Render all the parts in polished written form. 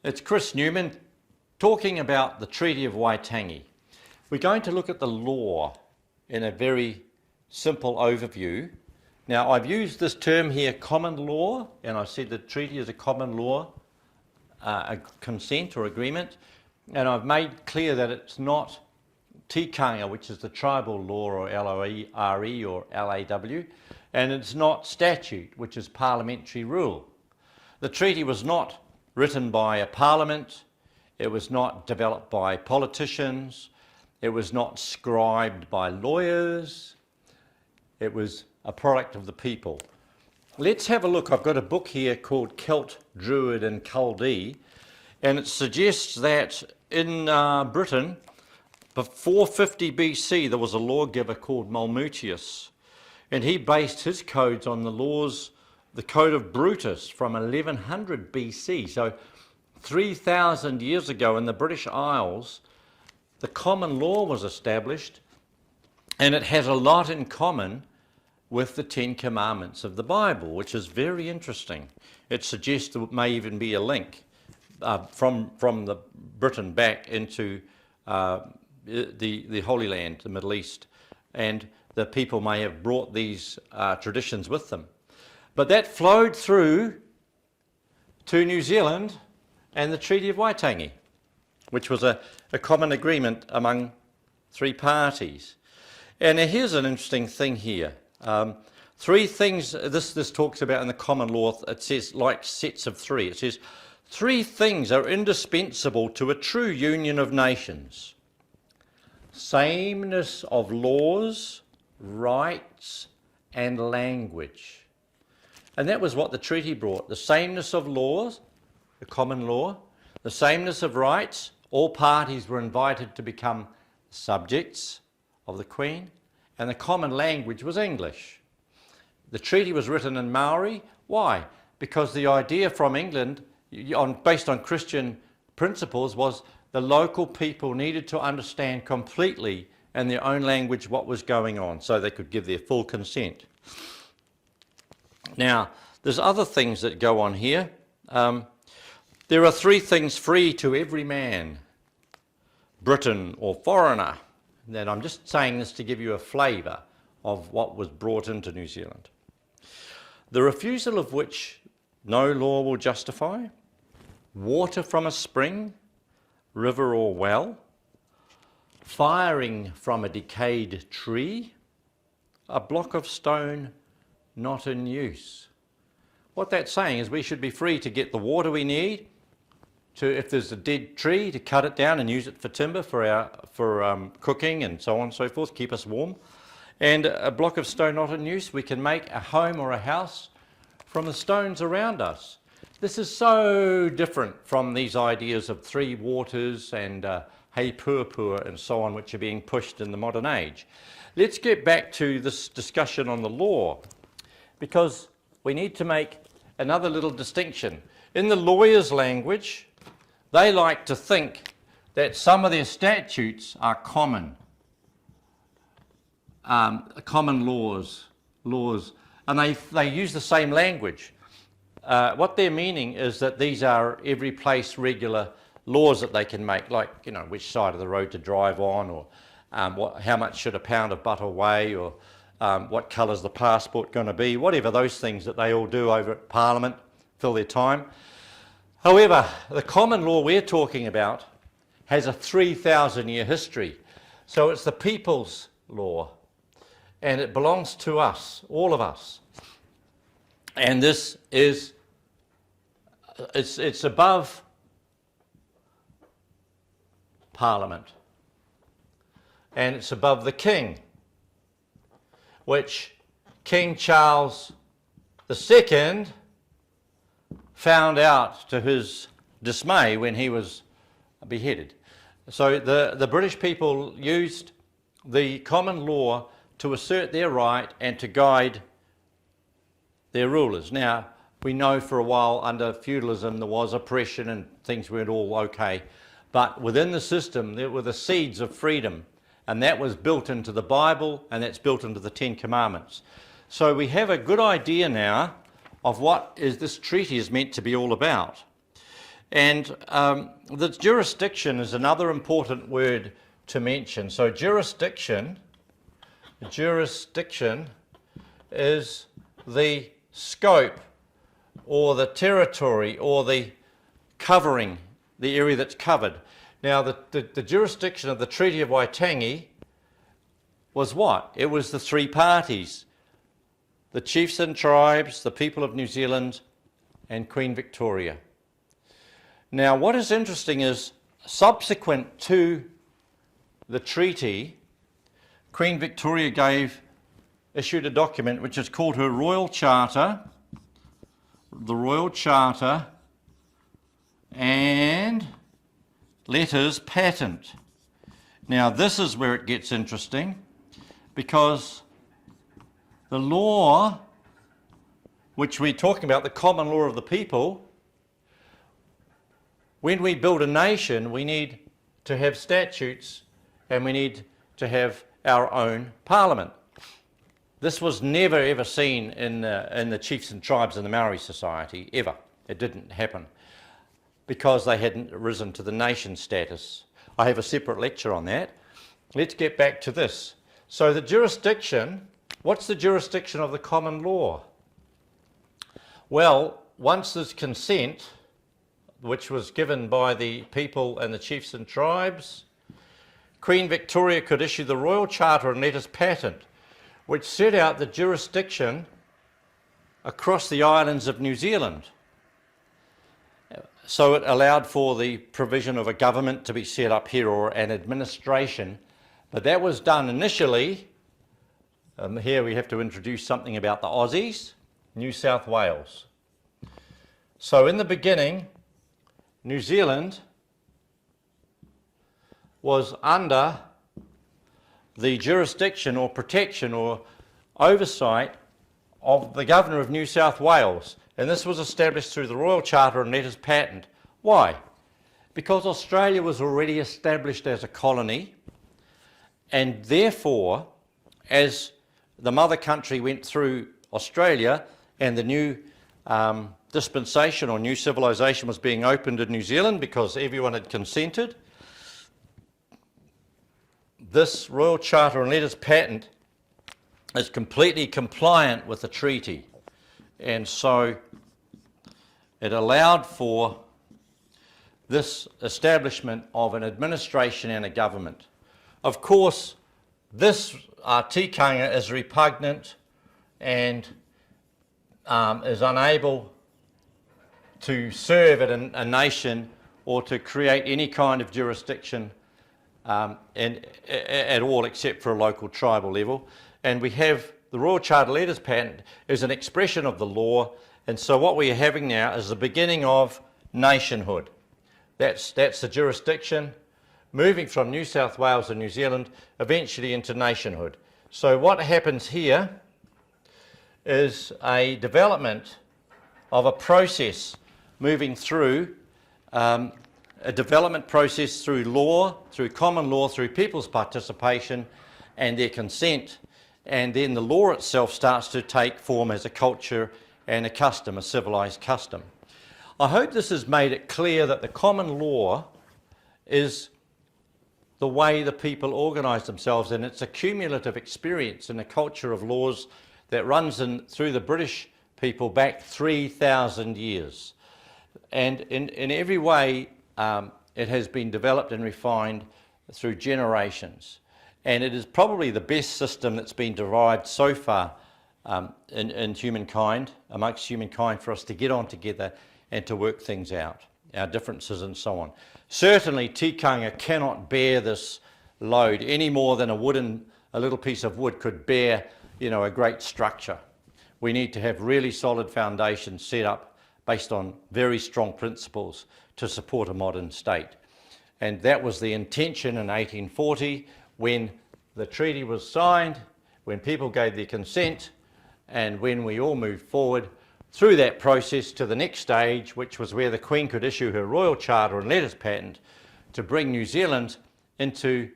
It's Chris Newman talking about the Treaty of Waitangi. We're going to look at the law in a very simple overview. Now, I've used this term here, common law, and I said the treaty is a common law, a consent or agreement, and I've made clear that it's not Tikanga, which is the tribal law, or L-O-E-R-E or L-A-W, and it's not statute, which is parliamentary rule. The treaty was not written by a parliament, it was not developed by politicians, it was not scribed by lawyers, it was a product of the people. Let's have a look. I've got a book here called Celt, Druid and Chaldee, and it suggests that in Britain, before 50 BC, there was a lawgiver called Malmutius, and he based his codes on the laws, the Code of Brutus from 1100 BC. So 3,000 years ago in the British Isles, the common law was established, and it has a lot in common with the Ten Commandments of the Bible, which is very interesting. It suggests there may even be a link from the Britain back into the Holy Land, the Middle East, and the people may have brought these traditions with them. But that flowed through to New Zealand and the Treaty of Waitangi, which was a common agreement among three parties. And here's an interesting thing here. Three things this talks about in the common law. It says like sets of three. It says three things are indispensable to a true union of nations: sameness of laws, rights, and language. And that was what the treaty brought: the sameness of laws, the common law, the sameness of rights. All parties were invited to become subjects of the Queen, and the common language was English. The treaty was written in Maori. Why? Because the idea from England, based on Christian principles, was the local people needed to understand completely in their own language what was going on, so they could give their full consent. Now, there's other things that go on here. There are three things free to every man, Briton or foreigner. And I'm just saying this to give you a flavour of what was brought into New Zealand. The refusal of which no law will justify, water from a spring, river or well, firing from a decayed tree, a block of stone not in use. What that's saying is we should be free to get the water we need, if there's a dead tree, to cut it down and use it for timber for cooking and so on and so forth, keep us warm. And a block of stone not in use, we can make a home or a house from the stones around us. This is so different from these ideas of three waters and hei purpur and so on, which are being pushed in the modern age. Let's get back to this discussion on the law, because we need to make another little distinction. In the lawyer's language, they like to think that some of their statutes are common laws, and they use the same language. What they're meaning is that these are every place regular laws that they can make, like, you know, which side of the road to drive on, or how much should a pound of butter weigh, or what colour's the passport going to be, whatever those things that they all do over at Parliament, fill their time. However, the common law we're talking about has a 3,000-year history. So it's the people's law, and it belongs to us, all of us. And this is, it's above Parliament, and it's above the King, which King Charles II found out to his dismay when he was beheaded. So the British people used the common law to assert their right and to guide their rulers. Now, we know for a while under feudalism there was oppression and things weren't all okay, but within the system there were the seeds of freedom, and that was built into the Bible, and that's built into the Ten Commandments. So we have a good idea now of what this treaty is meant to be all about. And the jurisdiction is another important word to mention. So jurisdiction is the scope or the territory or the covering, the area that's covered. Now the jurisdiction of the Treaty of Waitangi was what? It was the three parties, the chiefs and tribes, the people of New Zealand and Queen Victoria. Now what is interesting is subsequent to the treaty, Queen Victoria issued a document which is called her Royal Charter, the Royal Charter and Letters Patent. Now this is where it gets interesting, because the law which we're talking about, the common law of the people, when we build a nation we need to have statutes and we need to have our own parliament. This was never ever seen in the chiefs and tribes in the Maori society, ever. It didn't happen because they hadn't risen to the nation status. I have a separate lecture on that. Let's get back to this. So the jurisdiction, what's the jurisdiction of the common law? Well, once there's consent, which was given by the people and the chiefs and tribes, Queen Victoria could issue the Royal Charter and Letters Patent, which set out the jurisdiction across the islands of New Zealand. So it allowed for the provision of a government to be set up here or an administration, but that was done initially. Here we have to introduce something about the Aussies, New South Wales. So in the beginning, New Zealand was under the jurisdiction or protection or oversight of the Governor of New South Wales, and this was established through the Royal Charter and Letters Patent. Why? Because Australia was already established as a colony, and therefore as the mother country went through Australia and the new dispensation or new civilisation was being opened in New Zealand because everyone had consented, this Royal Charter and Letters Patent is completely compliant with the treaty, and so it allowed for this establishment of an administration and a government. Of course, this Tikanga is repugnant and is unable to serve at a nation or to create any kind of jurisdiction at all except for a local tribal level. And we have the Royal Charter Letters Patent is an expression of the law, and so what we are having now is the beginning of nationhood. That's the jurisdiction, moving from New South Wales and New Zealand eventually into nationhood. So what happens here is a development of a process moving through a development process through law, through common law, through people's participation and their consent, and then the law itself starts to take form as a culture and a custom, a civilised custom. I hope this has made it clear that the common law is the way the people organise themselves, and it's a cumulative experience in a culture of laws that runs through the British people back 3,000 years. And in every way it has been developed and refined through generations. And it is probably the best system that's been derived so far in humankind, amongst humankind, for us to get on together and to work things out, our differences and so on. Certainly Tikanga cannot bear this load any more than a little piece of wood could bear, a great structure. We need to have really solid foundations set up based on very strong principles to support a modern state. And that was the intention in 1840 when the treaty was signed, when people gave their consent, and when we all moved forward through that process to the next stage, which was where the Queen could issue her Royal Charter and Letters Patent to bring New Zealand into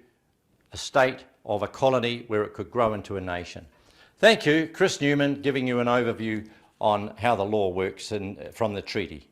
a state of a colony where it could grow into a nation. Thank you. Chris Newman giving you an overview on how the law works from the treaty.